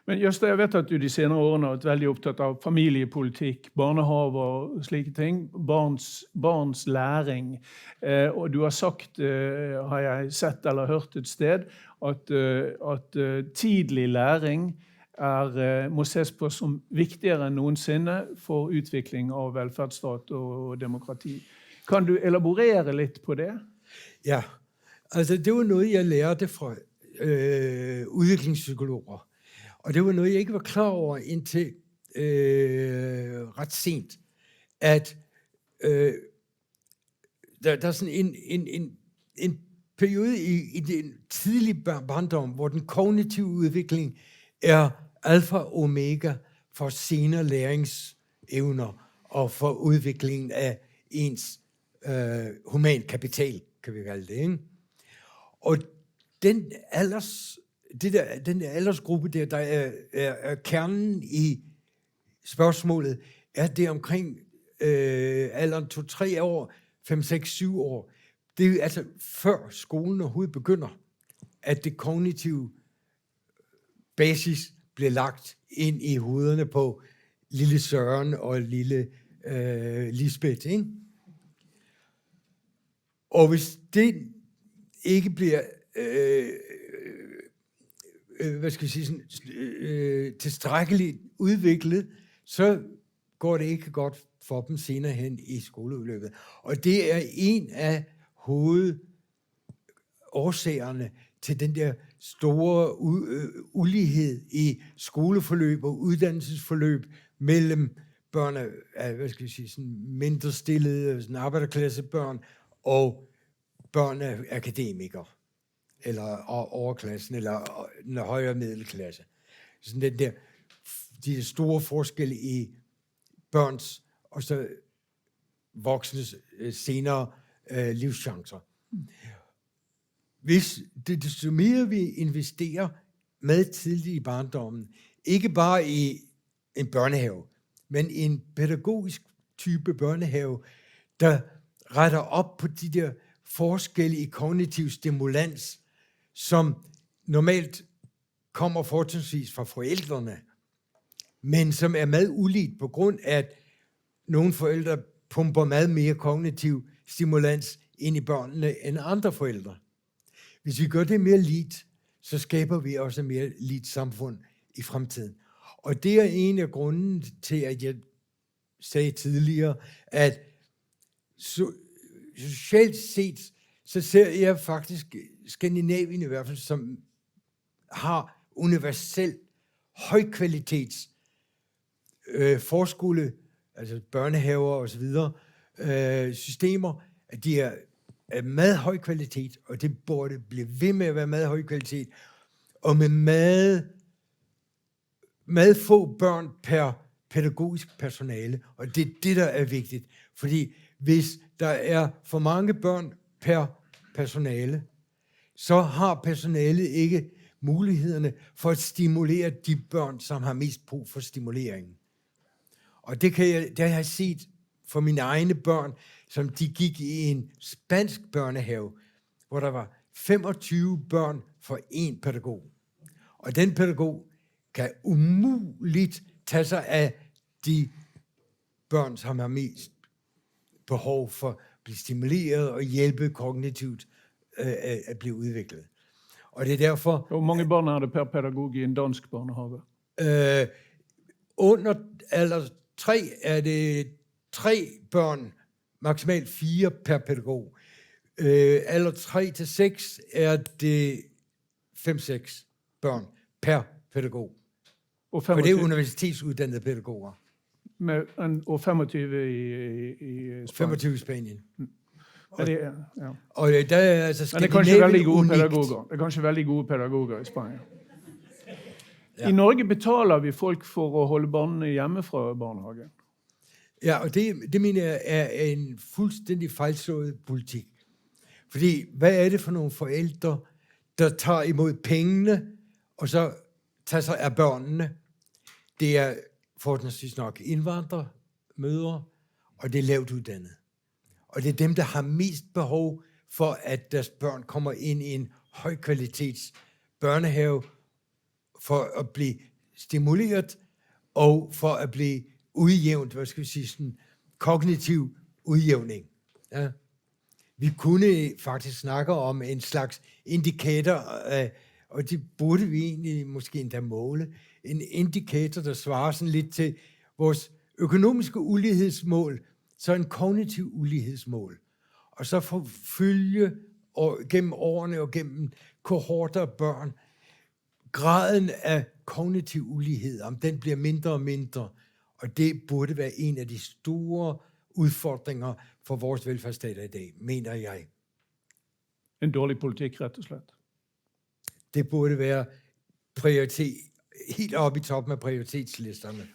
Men Gösta, jeg vet at du de senere årene har vært veldig opptatt av familiepolitikk, barnehaver og slike ting, barns læring. Og du har sagt, har jeg sett eller hørt et sted, at tidlig læring må ses på som viktigere enn noensinne for utvikling av velferdsstat og demokrati. Kan du elaborere litt på det? Ja, altså det var noget, jeg lærte fra udviklingspsykologer. Og det var noget, jeg ikke var klar over indtil ret sent, at der er sådan en periode i den tidlige barndom, hvor den kognitive udvikling er alfa og omega for senere læringsevner og for udviklingen af ens human kapital, kan vi kalde det, ikke? Og den aldersgruppe der er kernen i spørgsmålet, er det omkring alderen 2-3 år, 5-6-7 år. Det er altså før skolen overhovedet begynder, at det kognitive basis bliver lagt ind i hovederne på lille Søren og lille Lisbeth, ikke? Og hvis det ikke bliver tilstrækkeligt udviklet, så går det ikke godt for dem senere hen i skoleudløbet. Og det er en af hovedårsagerne til den der store ulighed i skoleforløb og uddannelsesforløb mellem børn af mindre stillede arbejderklassebørn og børn af akademikere, eller overklassen, eller den højere middelklasse. Sådan de store forskelle i børns og så voksnes senere livschancer. Hvis desto mere vi investerer med tidligt i barndommen, ikke bare i en børnehave, men i en pædagogisk type børnehave, der retter op på de der forskelle i kognitiv stimulans, som normalt kommer fortrinsvis fra forældrene, men som er meget uligt på grund af, at nogle forældre pumper meget mere kognitiv stimulans ind i børnene end andre forældre. Hvis vi gør det mere lidt, så skaber vi også et mere lidt samfund i fremtiden. Og det er en af grunden til, at jeg sagde tidligere, at socialt set, så ser jeg faktisk Skandinavien i hvert fald, som har universel højkvalitets forskole, altså børnehaver og så videre, systemer, at de er af meget høj kvalitet, og det burde blive ved med at være meget høj kvalitet, og med meget få børn per pædagogisk personale, og det er det, der er vigtigt, fordi hvis der er for mange børn per personale, så har personalet ikke mulighederne for at stimulere de børn, som har mest brug for stimuleringen. Og det har jeg set for mine egne børn, som de gik i en spansk børnehave, hvor der var 25 børn for én pædagog. Og den pædagog kan umuligt tage sig af de børn, som har mest behov for at blive stimuleret og hjælpe kognitivt at blive udviklet. Og det er derfor... Hvor mange børn er det per pædagog i en dansk børnehave? Under alder 3 er det 3 børn, maksimalt 4 per pædagog. Alder 3-6 er det 5-6 børn per pædagog. Og 25, for det er universitetsuddannede pædagoger. Og 25 i Spanien. 25 i Spanien. Og det er, ja. Og der er altså men det er kanskje veldig gode pædagoger. Det er kanskje veldig gode pædagoger i Spanien. Ja. I Norge betaler vi folk for at holde børnene hjemme fra barnehagen. Ja, og det mener jeg er en fuldstændig fejlslået politik. Fordi hvad er det for nogle forældre, der tager imod pengene, og så tager sig af børnene? Det er forholdsvis nok indvandrermødre, og det er lavt uddannede. Og det er dem, der har mest behov for, at deres børn kommer ind i en højkvalitets børnehave, for at blive stimuleret, og for at blive udjævnt, hvad skal vi sige, sådan kognitiv udjævning. Ja. Vi kunne faktisk snakke om en slags indikator, og det burde vi egentlig måske endda måle, en indikator, der svarer sådan lidt til vores økonomiske ulighedsmål, så en kognitiv ulighedsmål. Og så forfølge gennem årene og gennem kohorter af børn, graden af kognitiv ulighed, om den bliver mindre og mindre, og det burde være en af de store udfordringer for vores velfærdsstater i dag, mener jeg. En dårlig politik, rett og slett. Det burde være prioritet, helt oppe i toppen af prioritetslisterne.